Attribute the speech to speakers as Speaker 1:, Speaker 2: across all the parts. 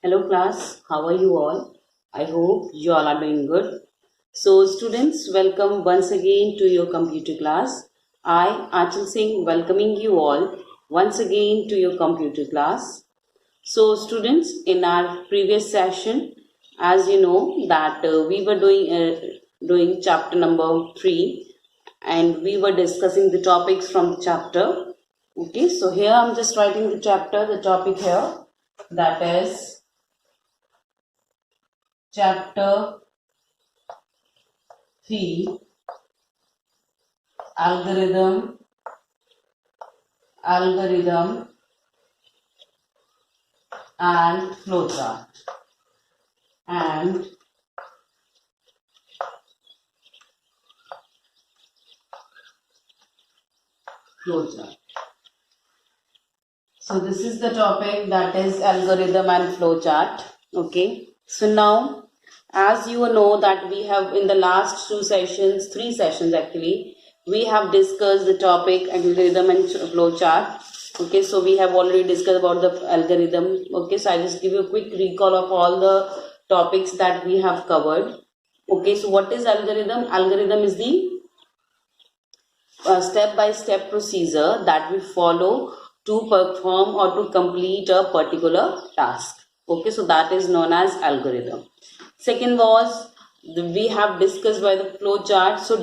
Speaker 1: Hello class, how are you all? I hope you all are doing good. So students, welcome once again to your computer class. I, Achal Singh, welcoming you all once again to your computer class. So students, in our previous session, as you know that we were doing chapter number 3 and we were discussing the topics from the chapter. Okay, so here I'm just writing the topic here, that is chapter 3, algorithm and flowchart and flowchart. So this is the topic, that is algorithm and flowchart. Okay, so now as you know that we have in the last 3 sessions actually, we have discussed the topic algorithm and flowchart. Okay, so we have already discussed about the algorithm. Okay, so I just give you a quick recall of all the topics that we have covered. Okay, so what is algorithm? Algorithm is the step-by-step procedure that we follow to perform or to complete a particular task. Okay, so that is known as algorithm. Second was we have discussed by the flow chart. So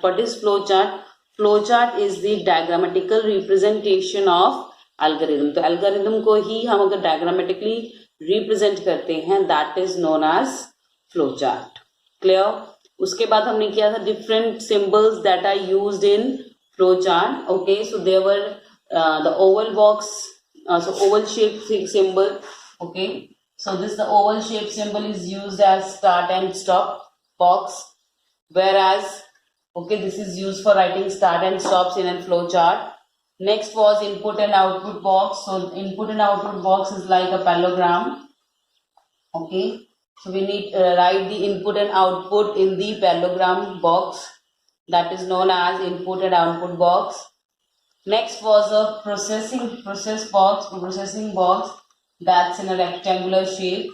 Speaker 1: what is flow chart? Flow chart is the diagrammatical representation of algorithm. तो algorithm को ही हम अगर diagrammatically represent करते हैं, that is known as flow chart. Clear? उसके बाद हमने किया था different symbols that are used in flow chart. Okay, so there were the oval box, so oval shaped symbol. Okay, so this the oval shaped symbol is used as start and stop box, whereas okay, this is used for writing start and stops in a flow chart. Next was input and output box. So input and output box is like a parallelogram. Okay, so we need write the input and output in the parallelogram box, that is known as input and output box. Next was a processing box that's in a rectangular shape.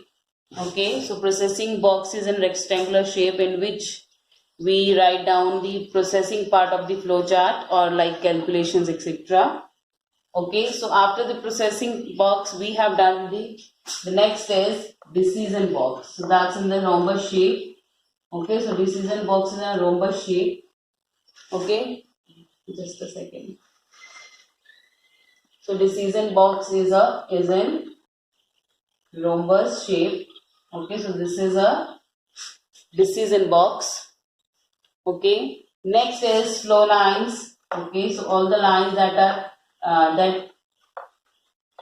Speaker 1: Okay, so processing box is in rectangular shape in which we write down the processing part of the flowchart or like calculations, etc. Okay, so after the processing box we have done the next is decision box. So that's in the rhombus shape. Okay, so decision box is in a rhombus shape. Okay, just a second. So decision box is in rhombus shape. Okay, so this is a decision box. Okay, next is flow lines. Okay, so all the lines that are that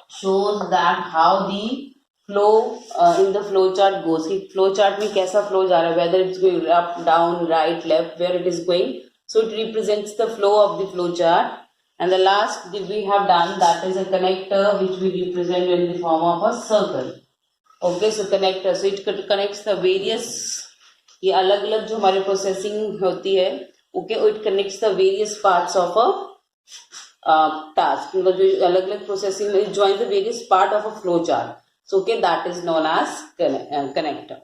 Speaker 1: shows that how the flow in the flow chart goes. Flow chart में कैसा flow जा रहा है, whether it's going up, down, right, left, where it is going. So it represents the flow of the flow chart. And the last we have done, that is a connector which we represent in the form of a circle. Okay, so connector, so it connects the various, ये अलग अलग जो हमारे processing होती है, okay, it connects the various parts of a task. मतलब जो अलग अलग प्रोसेसिंग में joins the various part of a flow chart. So okay, that is known as connector.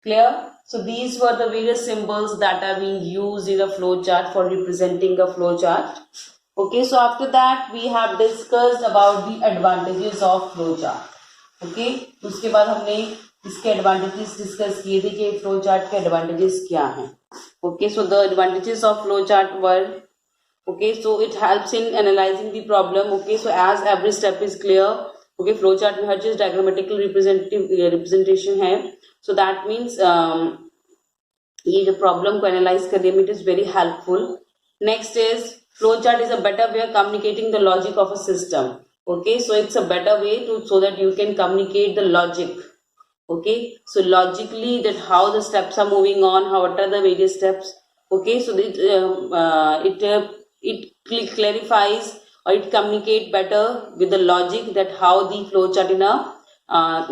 Speaker 1: Clear? So these were the various symbols that are being used in a flow chart for representing a flow chart. Okay, so after that we have discussed about the advantages of flow chart. Okay, उसके बाद हमने इसके advantages discuss किए थे कि flow chart के advantages क्या हैं. Okay, so the advantages of flow chart were, okay, so it helps in analyzing the problem. Okay, so as every step is clear. Okay, flow chart में हर चीज diagrammatical representation है. So that means ये जो problem को analyze करने में it is very helpful. Next is flowchart is a better way of communicating the logic of a system. Okay, so it's a better way so that you can communicate the logic. Okay, so logically that how the steps are moving on, what are the various steps. Okay, so it clarifies or it communicate better with the logic that how the flowchart in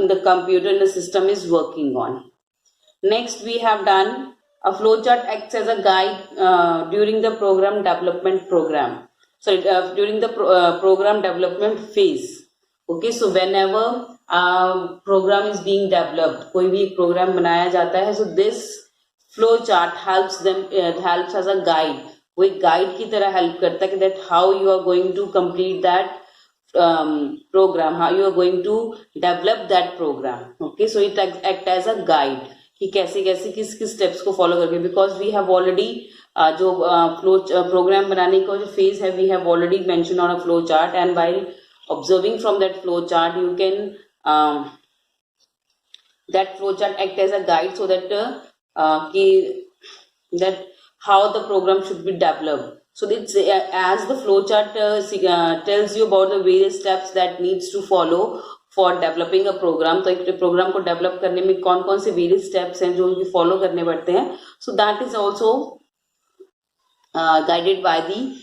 Speaker 1: the computer in the system is working on. Next we have done a flowchart acts as a guide during the program development during the program development phase. Okay, so whenever program is being developed, कोई भी program बनाया जाता है, so this flow chart helps them, helps as a guide, वो एक guide की तरह help करता है कि that how you are going to complete that program, how you are going to develop that program. Okay, so it act as a guide कि कैसे कैसे किस किस steps को follow करके, because we have already जो flow program बनाने का जो phase है, we have already mentioned on a flow chart, and while observing from that flow chart you can that flow chart act as a guide so that that how the program should be developed. So it's as the flow chart tells you about the various steps that needs to follow for developing a program. तो एक program को develop करने में कौन कौन से various steps हैं जो follow करने पड़ते हैं, so that is also guided by the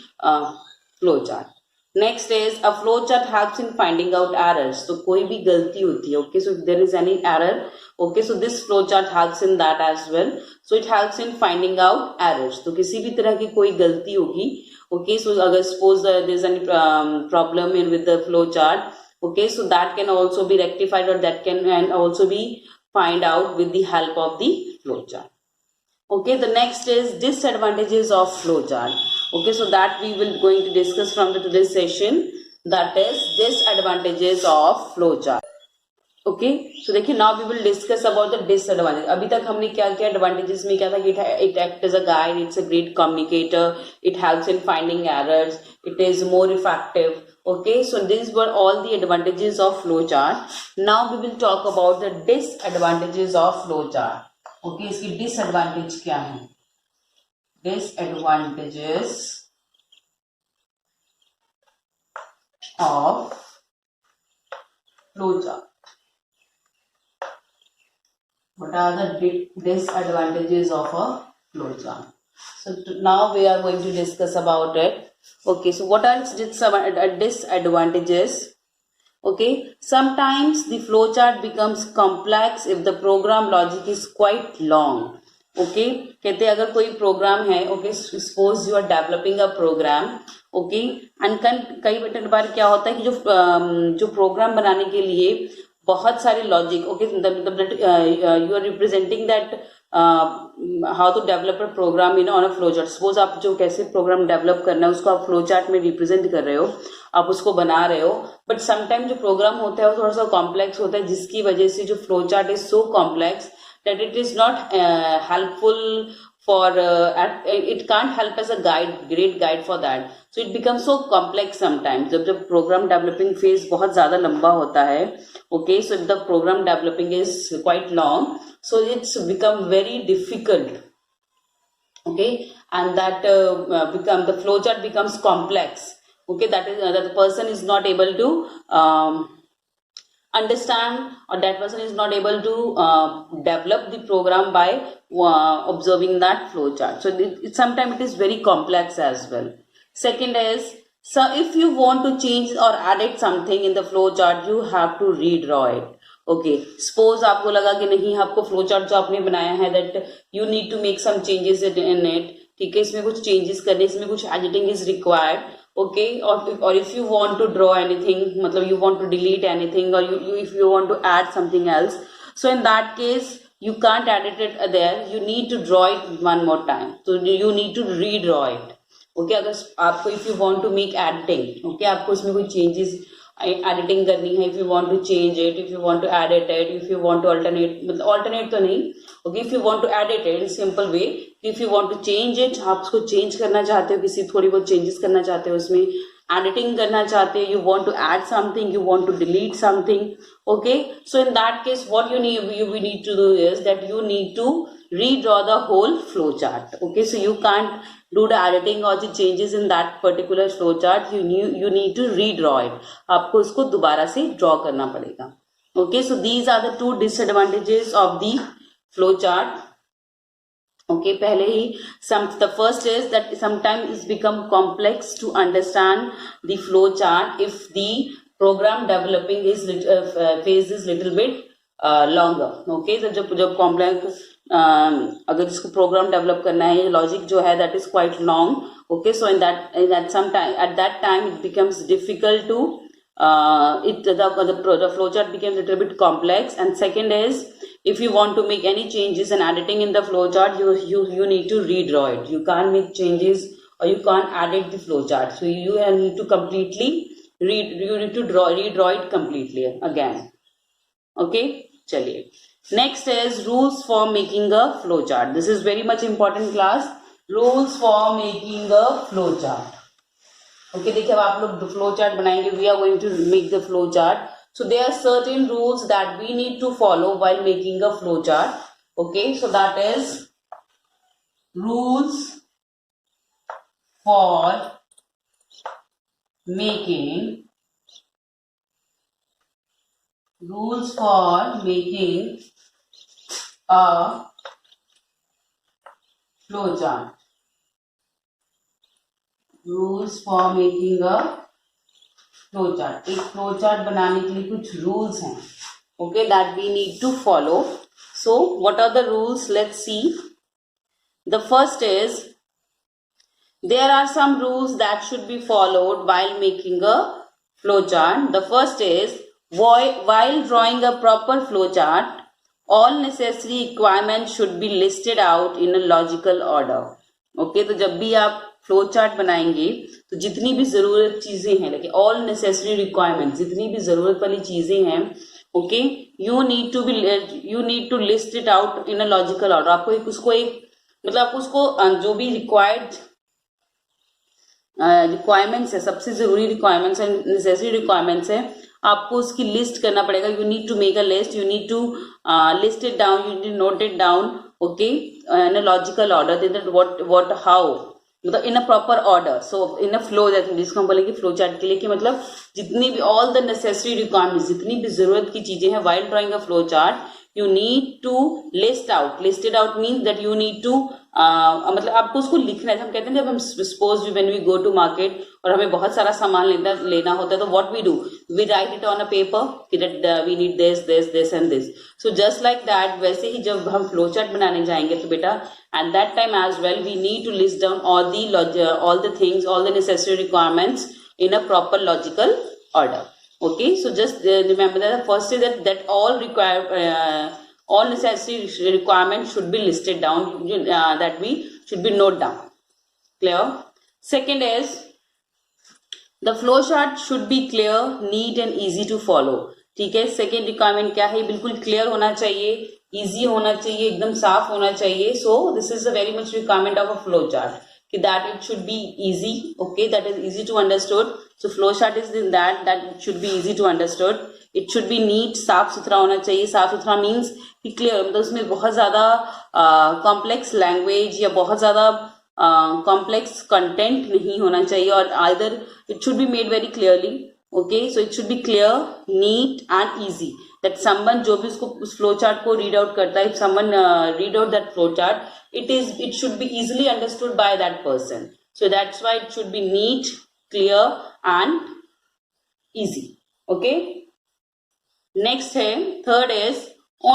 Speaker 1: flow chart. Next is a flow chart helps in finding out errors. तो कोई भी गलती होती है, okay, so if there is any error, okay, so this flow chart helps in that as well. So it helps in finding out errors. तो किसी भी तरह की कोई गलती होगी, okay, so अगर suppose there is any problem in with the flow chart, okay, so that can also be rectified, or that can also be find out with the help of the flow chart. Okay, the next is disadvantages of flow chart. Okay, so that we will going to discuss from the today's session, that is disadvantages of flow chart. Okay, so देखिए now we will discuss about the disadvantage. अभी तक हमने क्या किया, advantages में क्या था कि it acts as a guide, it's a great communicator, it helps in finding errors, it is more effective. Okay, so these were all the advantages of flow chart. Now we will talk about the disadvantages of flow chart. Okay, इसकी disadvantage क्या है? Disadvantages of flow chart. What are the disadvantages of a flow chart? So now we are going to discuss about it. Okay, so what are its disadvantages? Okay, sometimes the flow chart becomes complex if the program logic is quite long. Okay कहते हैं अगर कोई program है, okay suppose you are developing a program, okay and कई बार क्या होता है कि जो प्रोग्राम बनाने के लिए बहुत सारे logic, okay you are representing that how to develop a program in on a flow chart. Suppose आप जो कैसे प्रोग्राम डेवलप करना है उसको आप फ्लो चार्ट में रिप्रेजेंट कर रहे हो, आप उसको बना रहे हो, बट समटाइम जो प्रोग्राम होता है वो थोड़ा सा कॉम्प्लेक्स होता है, जिसकी वजह से जो flow chart is so complex that it is not helpful for it can't help as a great guide for that. So it becomes so complex sometimes. जब program developing phase बहुत ज़्यादा लंबा होता है, okay, so if the program developing is quite long, so it's become very difficult, okay, and that the flow chart becomes complex, okay, that is that the person is not able to understand, or that person is not able to develop the program by observing that flow chart. So sometimes it is very complex as well. Second is, so if you want to change or edit something in the flow chart, you have to redraw it. Okay, suppose आपको लगा कि नहीं, आपको flow chart जो आपने बनाया है that you need to make some changes in it, ठीक है, इसमें कुछ चेंजेस करने, इसमें कुछ editing is required, okay, or if you want to draw anything, मतलब you want to delete anything, or if you want to add something else, so in that case you can't edit it there, you need to draw it one more time, so you need to redraw it. Okay, अगर आपको if you want to make editing, okay, आपको इसमें कोई changes editing करनी है, if you want to change it, if you want to edit it, if you want to alternate तो नहीं, okay, if you want to edit it in simple way, if you want to change it, आप उसको change करना चाहते हो, किसी थोड़ी बहुत changes करना चाहते हो, उसमें editing करना चाहते हो, you want to add something, you want to delete something, okay, so in that case what you need to do is that you need to redraw the whole flow chart. Okay, so you can't do the editing or the changes in that particular flow chart, you need to redraw it, आपको इसको दोबारा से draw करना पड़ेगा. Okay, so these are the two disadvantages of the flow chart. Okay, पहले ही the first is that sometimes it's become complex to understand the flow chart if the program developing is phase is little bit longer. Okay, so जब complex अगर इसको programme develop करना है, logic जो है that is quite long. Okay, so in that some time at that time it becomes difficult to the flowchart becomes a little bit complex. And second is, if you want to make any changes and editing in the flowchart, you need to redraw it. You can't make changes or you can't edit the flowchart. So you need to completely redraw it completely again. Okay, chaliye. Next is rules for making a flowchart. This is very much important class. Rules for making a flowchart. Okay, देखिए अब आप लोग flow chart बनाएंगे. We are going to make the flow chart. So there are certain rules that we need to follow while making a flow chart. Okay, so that is rules for making a flow chart. Rules for making a flow chart. एक flow chart बनाने के लिए कुछ rules हैं, okay, that we need to follow. So what are the rules? Let's see. The first is, there are some rules that should be followed while making a flow chart. The first is, while drawing a proper flow chart, all necessary requirements should be listed out in a logical order. Okay, तो जब भी आप flow chart बनाएंगे तो जितनी भी जरूरत चीजें हैं, लेकिन ऑल नेसेसरी रिक्वायरमेंट, जितनी भी जरूरत वाली चीजें हैं, okay, you need to list it out in a logical order. आपको मतलब उसको जो भी रिक्वायरमेंट्स है, सबसे जरूरी रिक्वायरमेंट्स है, नेसेसरी रिक्वायरमेंट्स है, आपको उसकी लिस्ट करना पड़ेगा. You need to make a list, you need to list it down, you need note it down, okay, in a logical order. What how, मतलब in a proper order. So in a flow, जिसको हम बोलेंगे flow chart के लिए, कि मतलब जितनी भी ऑल द नेसेसरी रिक्वायरमेंट्स, जितनी भी जरूरत की चीजें हैं, while drawing a flow chart, you need to list out means that you need to, मतलब आपको उसको लिखना है. हम कहते हैं जब हम suppose when we go to market और हमें बहुत सारा सामान लेना होता है, तो what we do, we write it on a paper कि that we need this and this. So just like that, वैसे ही जब हम फ्लो चार्ट बनाने जाएंगे तो बेटा at that time as well we need to list down all the things, all the necessary requirements in a proper logical order. Okay, so just remember that first is that all necessary requirements should be listed down, that we should be note down. Clear? Second is, the flow chart should be clear, neat and easy to follow. ठीक है, second requirement क्या है? बिल्कुल clear होना चाहिए, easy होना चाहिए, एकदम साफ होना चाहिए. So this is a very much requirement of a flow chart, कि that it should be easy, okay, that is easy to understood. So flow chart is in that it should be easy to understood. It should be neat, साफ सुथरा होना चाहिए. साफ सुथरा means कि clear, मतलब उसमें बहुत ज्यादा कॉम्प्लेक्स लैंग्वेज या बहुत ज्यादा कॉम्प्लेक्स कंटेंट नहीं होना चाहिए. और either it should be made very clearly. Okay, so it should be clear, neat and easy, that someone जो भी उसको उस flow chart को read out करता है, if someone read out that flow chart, it should be easily understood by that person. So that's why it should be neat, clear and easy. Okay, next है, third is,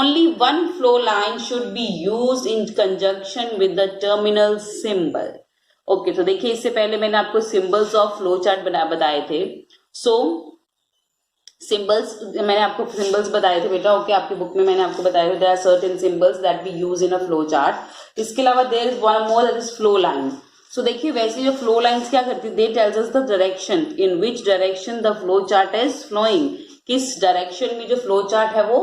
Speaker 1: only one flow line should be used in conjunction with the terminal symbol. Okay, तो देखिए इससे पहले मैंने आपको symbols of flow chart बताए थे. सो symbols, मैंने आपको सिंबल्स बताए थे बेटा, ओके, आपकी बुक में मैंने आपको बताया था, there are certain symbols that we use in a flow chart. इसके अलावा there is one more, that is flow line. So देखिए वैसे जो फ्लो लाइंस क्या करती है, they tells us the direction in which direction the flow chart is flowing. किस डायरेक्शन में जो फ्लो चार्ट है वो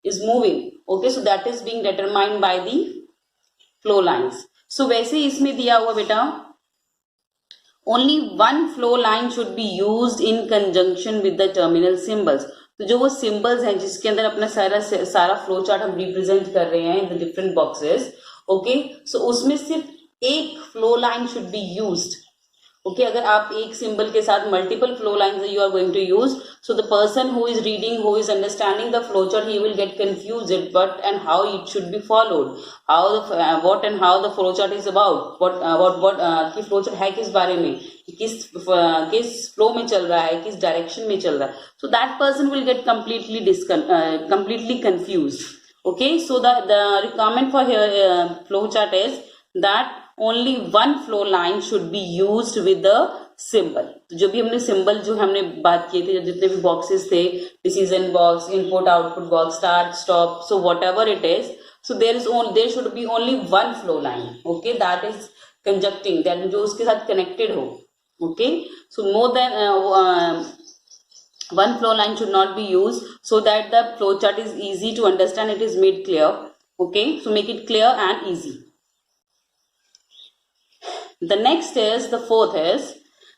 Speaker 1: is moving. Okay, so that is being determined by the flow lines. So वैसे इसमें दिया हुआ बेटा, only one flow line should be used in conjunction with the terminal symbols. तो जो वो symbols हैं जिसके अंदर अपना सारा flow chart हम represent कर रहे हैं in the different boxes, okay, so उसमें सिर्फ एक flow line should be used. Okay, अगर आप एक symbol के साथ multiple flow lines you are going to use, so the person who is reading, who is understanding the flow chart, he will get confused what and how it should be followed, what and how the flow chart is about, what कि flow chart है किस बारे में, किस flow में चल रहा है, किस direction में चल रहा है. So that person will get completely confused. Okay, so the requirement for here flow chart is that only one flow line should be used with the symbol. तो जो भी हमने symbol जो हमने बात किए थे, जितने भी boxes थे, decision box, input output box, start stop, so whatever it is, so there should be only one flow line, okay, that is conjuncting, that जो उसके साथ connected हो, okay, so more than one flow line should not be used, so that the flow chart is easy to understand, it is made clear, okay, so make it clear and easy. The next is, the fourth is,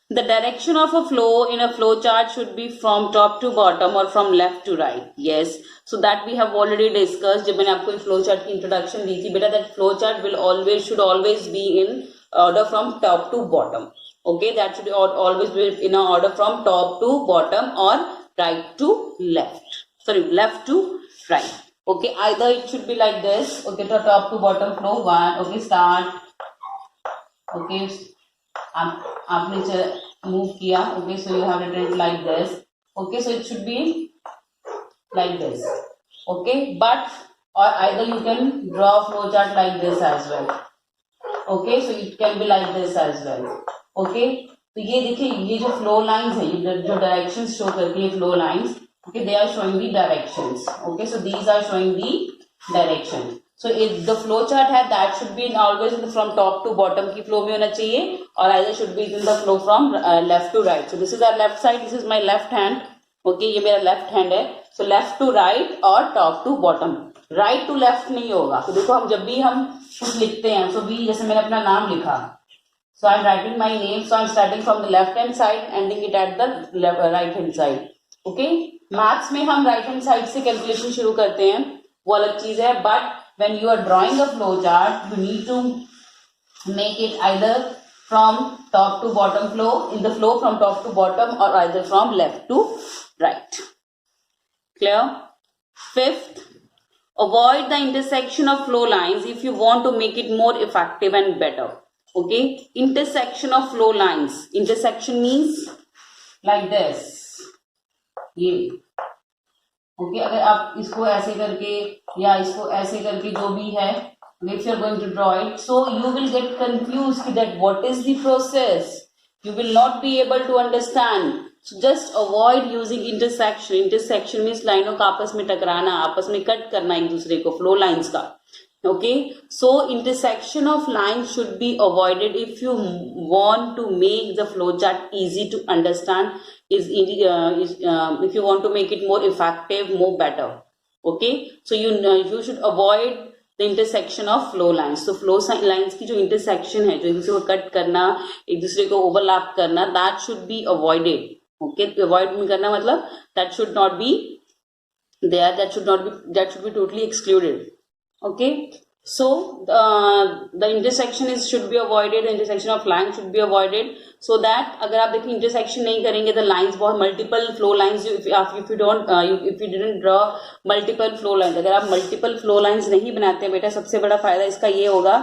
Speaker 1: the direction of a flow in a flow chart should be from top to bottom or from left to right. Yes, so that we have already discussed. जब मैंने आपको flow chart की introduction दी थी बेटा, that flow chart should always be in order from top to bottom. Okay, that should always be in a order from top to bottom or right to left. Sorry, left to right. Okay, either it should be like this. Okay, the top to bottom flow one. Okay, start. Okay, आपने move किया. Okay, so you have written it like this. Okay, so it should be like this. Okay, but or either you can draw flow chart like this as well. Okay, so it can be like this as well. Okay, तो ये देखिए, ये जो flow lines है, ये जो directions show करती है flow lines. Okay, they are showing the directions. Okay, so these are showing the direction. So if the flow chart है, that should be always from top to bottom की flow में होना चाहिए, और either should be in the flow from left to right. So this is our left side, this is my left hand. Okay, ये मेरा left hand है. So left to right और top to bottom. Right to left नहीं होगा. तो देखो, हम जब भी हम कुछ लिखते हैं, so भी जैसे मैंने अपना नाम लिखा, so I'm writing my name, so I'm starting from the left hand side, ending it at the right hand side. Okay, maths में हम right hand side से calculation शुरू करते हैं, वो अलग चीज है, but when you are drawing a flow chart, you need to make it either from top to bottom flow, in the flow from top to bottom, or either from left to right. Clear? Fifth, avoid the intersection of flow lines if you want to make it more effective and better. Okay, intersection of flow lines. Intersection means like this. ये okay, अगर आप इसको ऐसे करके या इसको ऐसे करके जो भी है, if you are going to draw it, so you will get confused that what is the process, you will not be able to understand. So just avoid using intersection. Intersection means लाइनों का आपस में टकराना, आपस में cut करना एक दूसरे को, flow lines का. Okay, so intersection of lines should be avoided if you want to make the flow chart easy to understand, if you want to make it more effective, more better. Okay, so you should avoid the intersection of flow lines. So flow lines की जो intersection है, जो एक दूसरे को cut करना, एक दूसरे को overlap करना, that should be avoided. Okay, avoid में करना मतलब that should not be there, that should be totally excluded. Okay, so the intersection should be avoided, the intersection of lines should be avoided, so that अगर आप देखिए intersection नहीं करेंगे, the lines बहुत multiple flow lines, if you didn't draw multiple flow lines, अगर आप multiple flow lines नहीं बनाते बेटा, सबसे बड़ा फायदा इसका ये होगा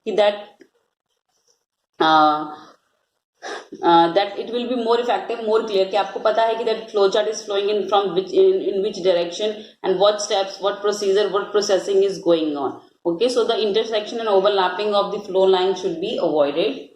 Speaker 1: कि that it will be more effective, more clear, कि आपको पता है कि that flow chart is flowing in which direction, and what steps, what procedure, what processing is going on. Okay, so the intersection and overlapping of the flow line should be avoided.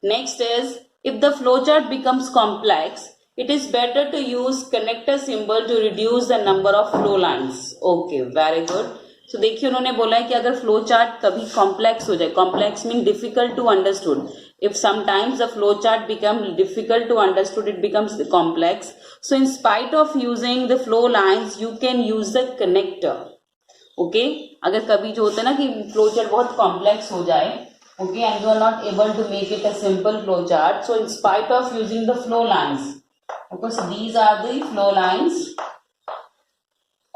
Speaker 1: Next is, if the flow chart becomes complex, it is better to use connector symbol to reduce the number of flow lines. Okay, very good. So देखिए, उन्होंने बोला है कि अगर flow chart कभी complex हो जाए, complex mean difficult to understood. If sometimes the flow chart becomes difficult to understood, it becomes complex. So in spite of using the flow lines, you can use the connector. Okay, अगर कभी जो होता है ना कि flow chart बहुत complex हो जाए, okay, and you are not able to make it a simple flow chart, so in spite of using the flow lines, okay, so these are the flow lines.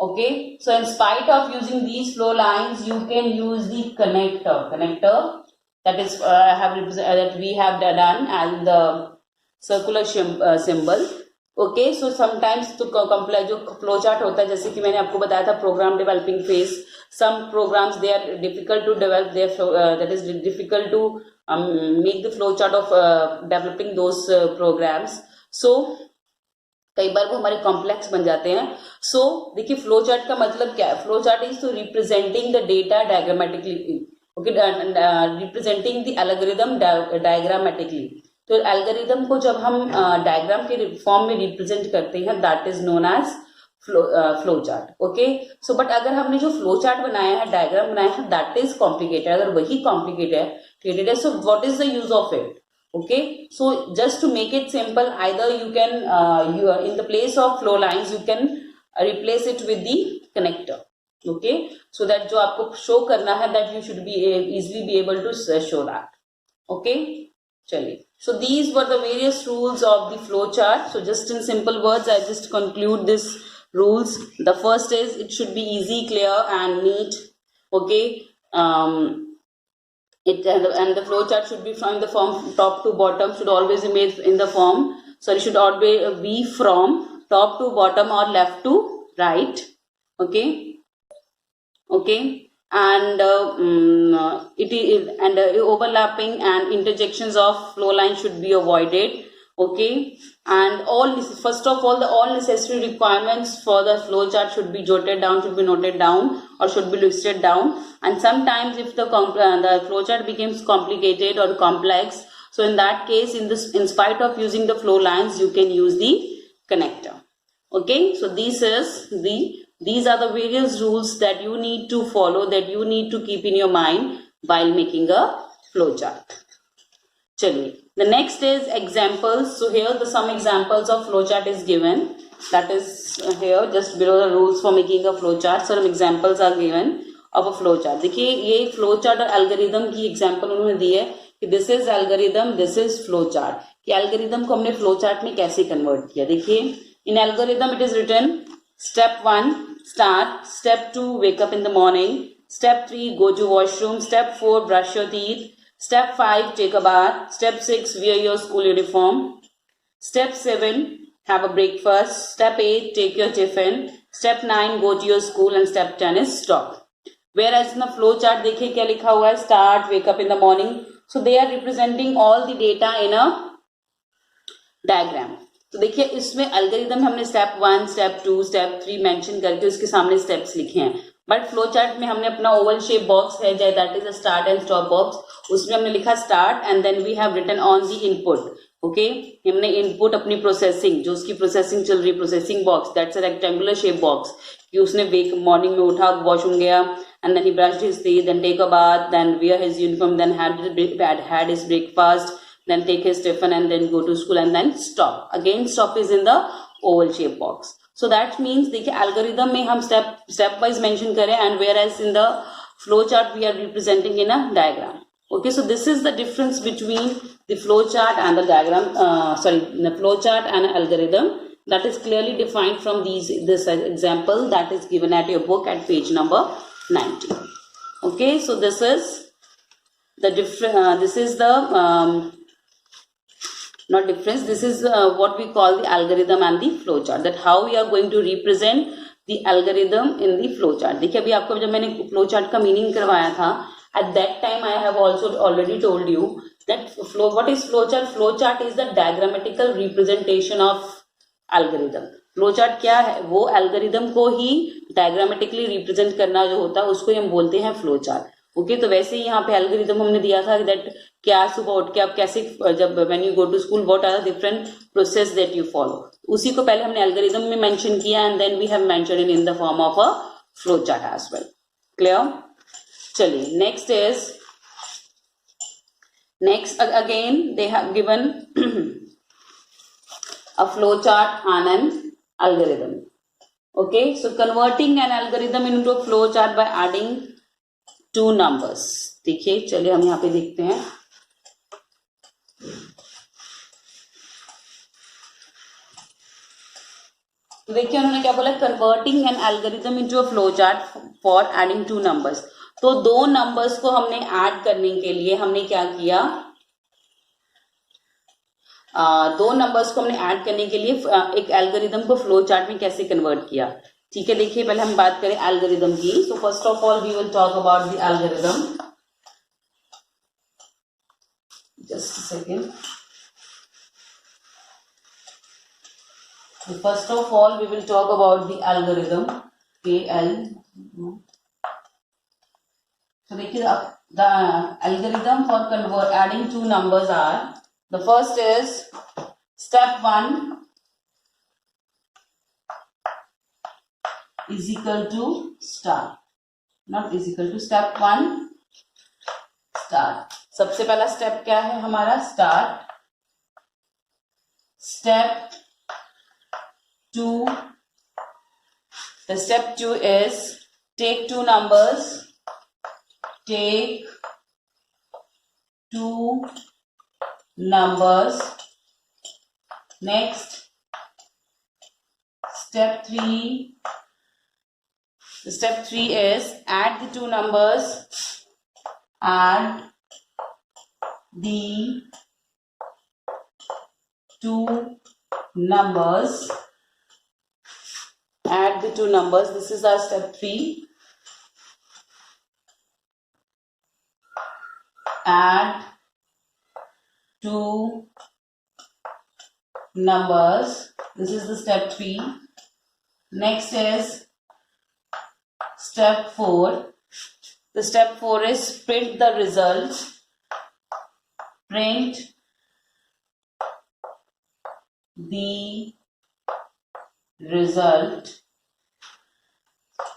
Speaker 1: Okay, so in spite of using these flow lines, you can use the connector. That is that we have done as the circular symbol. Okay, so sometimes to complex जो flow chart होता है, जैसे कि मैंने आपको बताया था program developing phase, some programs they are difficult to develop their that is difficult to make the flow chart of developing those programs. So कई बार वो हमारे कॉम्प्लेक्स बन जाते हैं. सो देखिए, फ्लो चार्ट का मतलब क्या है? Flow chart is to representing the data diagrammatically. Okay, representing the algorithm diagrammatically. तो एल्गोरिदम को जब हम डायग्राम के फॉर्म में रिप्रेजेंट करते हैं that is known as flow chart. Okay, so but अगर हमने जो फ्लो चार्ट बनाया है, डायग्राम बनाया है, दैट इज कॉम्प्लिकेटेड. अगर वही कॉम्प्लिकेटेड है, so what is the use of it? Okay, so just to make it simple, either you can you in the place of flow lines you can replace it with the connector. Okay, so that जो आपको show करना है that you should be easily be able to show that. Okay, चलिए, so these were the various rules of the flow chart. So just in simple words I just conclude this rules. The first is it should be easy, clear and neat. Okay, it and the flow chart should be from the form top to bottom, should always be made in the form, sorry, should always be from top to bottom or left to right. Okay, okay, and it is and overlapping and interjections of flow line should be avoided. Okay, and first of all, all necessary requirements for the flow chart should be jotted down, should be noted down or should be listed down. And sometimes if the flow chart becomes complicated or complex, so in that case, in spite of using the flow lines, you can use the connector. Okay, so these are the various rules that you need to follow, that you need to keep in your mind while making a flow chart. Chaliye, the next is examples. So here some examples of flow chart is given, that is here just below the rules for making a flow chart. Some examples are given of a flow chart. देखिए ये flow chart और algorithm की example उन्होंने दी है कि this is algorithm, this is flow chart. कि algorithm को हमने flow chart में कैसे convert किया. देखिए in algorithm it is written step 1 start, step 2 wake up in the morning, step 3 go to washroom, step 4 brush your teeth, step 5 take a bath, step 6 wear your school uniform, step 7 have a breakfast, step 8 take your tiffin, step 9 go to your school and step 10 is stop. Whereas in the flow chart देखिए क्या लिखा हुआ है, start, wake up in the morning. So they are representing all the data in a diagram. तो देखिए इसमें algorithm में हमने स्टेप 1, स्टेप 2, स्टेप 3 मेंशन करके उसके सामने स्टेप्स लिखे हैं. बट फ्लो चार्ट में हमने अपना ओवल शेप बॉक्स है, that is a start and stop box, उसमें हमने लिखा start and then we have written on the input. Okay, हमने इनपुट अपनी प्रोसेसिंग, जो उसकी प्रोसेसिंग चल रही, processing box, that's a rectangular shape box, कि उसने मॉर्निंग में उठा, वॉशरूम गया, and then he brushed his teeth, then take a bath, then wear his uniform, then had his breakfast, then take his tiffin and then go to school and then stop. Again stop is in the oval shape box. So that means देखिए algorithm में हम step wise mention करें, and whereas in the flow chart we are representing in a diagram. Okay, so this is the difference between the flow chart and the diagram, the flow chart and algorithm. That is clearly defined from this example that is given at your book at page number 90. Okay, so this is the different. This is the not difference. This is what we call the algorithm and the flow chart. That how we are going to represent the algorithm in the flow chart. देखिए अभी आपको जब मैंने flow chart का meaning करवाया था, at that time I have also already told you that what is flow chart? Flow chart is the diagrammatical representation of algorithm. Flow chart क्या है? वो एल्गोरिदम को ही डायग्रामेटिकली रिप्रेजेंट करना जो होता है उसको ही हम बोलते हैं फ्लो चार्ट. ओके, तो वैसे ही यहाँ पे एल्गोरिदम हमने दिया था दैट क्या सुबह उठ के आप कैसे, जब when you go to school what are the different process that you follow, उसी को पहले हमने एल्गोरिदम में मेंशन किया and then we have mentioned in the form of a flow chart as well. Clear? चलिए next again they have given a flow chart and an algorithm. Okay, so converting an algorithm into a flow chart by adding two numbers. देखिए चलिए हम यहाँ पे देखते हैं. तो देखिए उन्होंने क्या बोला, converting an algorithm into a flow chart for adding two numbers. तो दो नंबर्स को हमने ऐड करने के लिए हमने क्या किया, दो नंबर्स को हमने ऐड करने के लिए एक एल्गोरिदम को फ्लो चार्ट में कैसे कन्वर्ट किया. ठीक है, देखिए पहले हम बात करें एल्गोरिदम की. So first of all we will talk about the algorithm. Just a second. First of all we will talk about the algorithm KL. तो देखिए the algorithm for adding two numbers are, The first is step 1 is equal to start, not is equal to, step 1 start. सबसे पहला step क्या है हमारा? Start. Step 2, the step 2 is take two numbers, take two numbers. Next, step 3. The step 3 is add the two numbers, add the two numbers, add the two numbers. This is our step 3. Add two numbers. This is the step 3. Next is step 4. The step 4 is print the result. Print the result.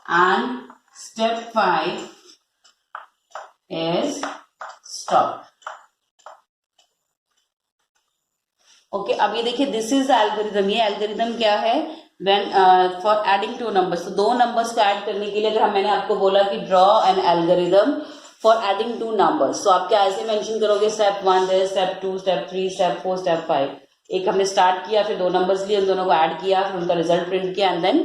Speaker 1: And step 5 is stop. Okay अब ये देखिए, this is algorithm. ये algorithm क्या है? When for adding two numbers. तो दो numbers को add करने के लिए अगर मैंने आपको बोला कि draw an algorithm for adding two numbers, तो आप क्या ऐसे मेंशन करोगे? स्टेप 1 है, स्टेप 2, स्टेप 3, स्टेप 4, स्टेप 5. एक हमने स्टार्ट किया, फिर दो नंबर्स लिए, उन दोनों को ऐड किया, फिर उनका रिजल्ट प्रिंट किया एंड देन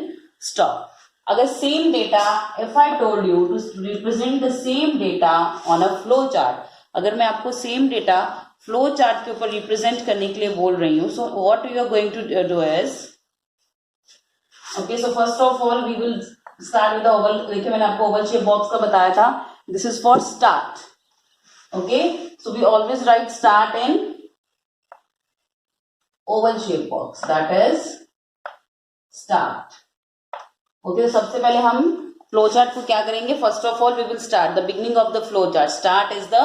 Speaker 1: स्टॉप. अगर same data, if I told you to represent the same data on a flow chart, अगर मैं आपको सेम डेटा फ्लो चार्ट के ऊपर रिप्रेजेंट करने के लिए बोल रही हूँ, so what you are going to do is, okay, so first of all we will start with the oval. देखिए मैंने आपको ओवल शेप बॉक्स का बताया था. This is for start. Okay, so we always write start in oval shape box, that is start. Okay, सबसे पहले हम flow chart को क्या करेंगे? First of all we will start the beginning of the flow chart. Start is the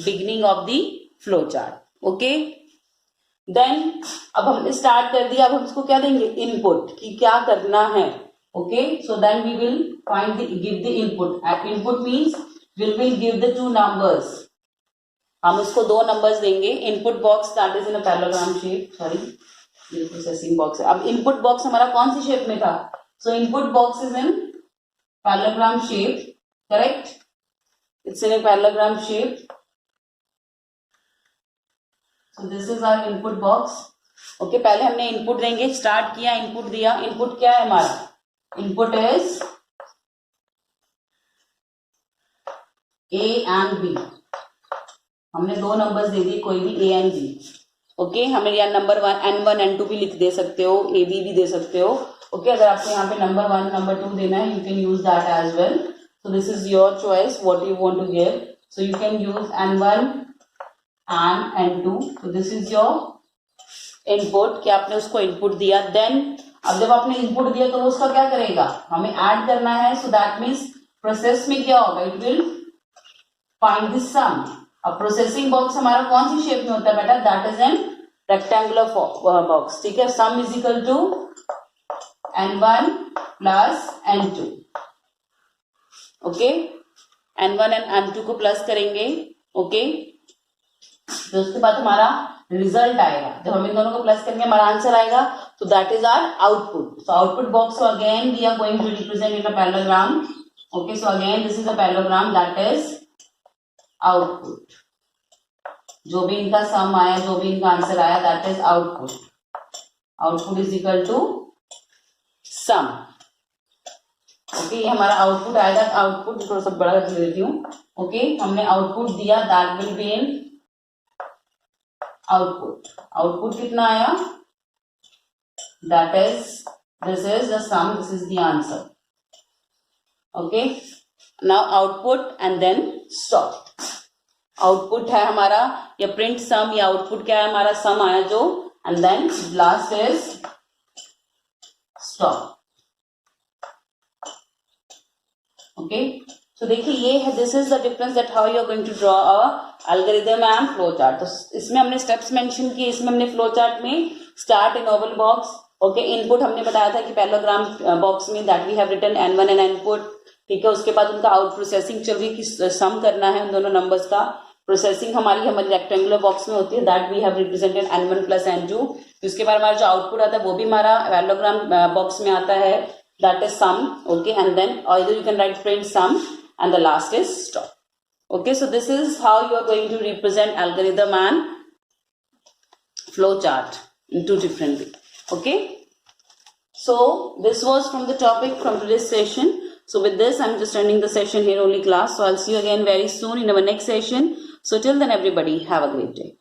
Speaker 1: beginning of the flow chart. Okay, then अब हमने start कर दिया. अब हम इसको क्या देंगे? इनपुट, कि क्या करना है. Okay, so then we will find give the input. Input means will give the two numbers. हम इसको दो नंबर्स देंगे. Input box that is in a parallelogram shape. Sorry, ये प्रोसेसिंग बॉक्स है. अब इनपुट बॉक्स हमारा कौन सी शेप में था? सो input box is in parallelogram shape, correct? It's in a parallelogram shape. So this is our input box. Okay, पहले हमने input देंगे. स्टार्ट किया, इनपुट दिया. इनपुट क्या है हमारा? Input is A and B. हमने दो नंबर्स दे दिए, कोई भी A and B. ओके, हमें यहाँ नंबर N1 N2 भी लिख दे सकते हो, AB भी दे सकते हो. ओके, अगर आपको यहाँ पे नंबर 1 नंबर 2 देना है, you can use that as well. So this is your choice what you want to give. So you can use N1 and N2. So this is your input, कि आपने उसको input दिया. Then अब जब आपने input दिया तो वो उसका क्या करेगा? हमें ऐड करना है. सो दैट मीन्स प्रोसेस में क्या होगा? इट विल फाइंड द सम. अब प्रोसेसिंग बॉक्स हमारा कौन सी शेप में होता है बेटा? That is an rectangular box. ठीक है, sum is equal to N1 plus N2. Okay, N1 and N2 को प्लस करेंगे. ओके, तो उसके बाद हमारा रिजल्ट आएगा. जब हम इन दोनों को प्लस करेंगे हमारा आंसर आएगा. तो that is our output. So output box को again we are going to represent in a parallelogram. Okay, so again this is a parallelogram, that is output. जो भी इनका सम आया, जो भी इनका आंसर आया, that is output. Output is equal to sum. Okay, ये हमारा आउटपुट आएगा. आउटपुट थोड़ा सा बड़ा कर देती हूँ. ओके, हमने आउटपुट दिया, that will be in output. Output कितना आया? That is, this is the sum, this is the answer. Okay, now output and then stop. Output है हमारा या प्रिंट सम, या आउटपुट क्या है हमारा? सम आया जो, and then last is stop. Okay, So देखिए ये है, this is the difference that how you are going to draw a algorithm and flow chart. तो इसमें हमने steps mention किए, इसमें हमने flow chart में start in oval box, okay, input हमने बताया था कि parallelogram box में that we have written n1 and input, ठीक है, उसके बाद उनका आउट प्रोसेसिंग चल रही है कि सम करना है उन दोनों नंबर्स का, प्रोसेसिंग हमारी रेक्टेंगुलर बॉक्स में होती है, that we have represented n1 plus n2, उसके बाद हमारा जो आउटपुट आता है वो भी हमारा पैरेललोग्राम बॉक्स में आता है, that is sum, okay, and then either you can write print sum and the last is stop. Okay, so this is how you are going to represent algorithm and flow chart in two different ways. Okay, so this was from the topic from today's session. So with this, I'm just ending the session here only, class. So I'll see you again very soon in our next session. So till then, everybody, have a great day.